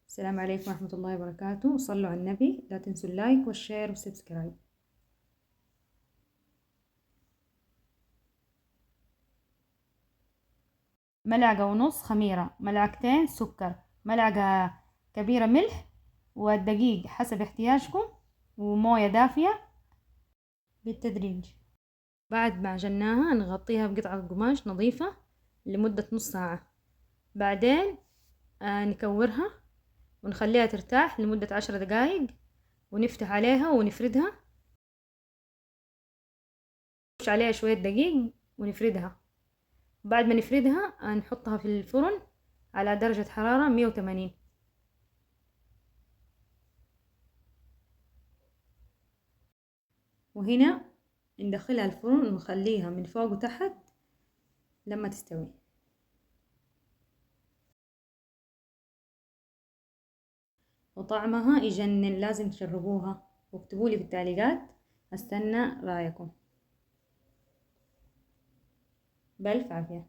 السلام عليكم ورحمة الله وبركاته. صلوا على النبي، لا تنسوا اللايك والشير والسبسكرايب. ملعقة ونص خميرة، ملعقتين سكر، ملعقة كبيرة ملح، والدقيق حسب احتياجكم، وموية دافية بالتدريج. بعد ما عجناها نغطيها بقطعة قماش نظيفة لمدة نص ساعة. بعدين نكورها ونخليها ترتاح لمدة 10 دقايق، ونفتح عليها ونفردها، نرش عليها شوية دقيق ونفردها. بعد ما نفردها نحطها في الفرن على درجة حرارة 180. وهنا ندخلها الفرن ونخليها من فوق وتحت لما تستوي. وطعمها يجنن، لازم تجربوها واكتبولي في التعليقات، استنى رايكم. بألف عافية.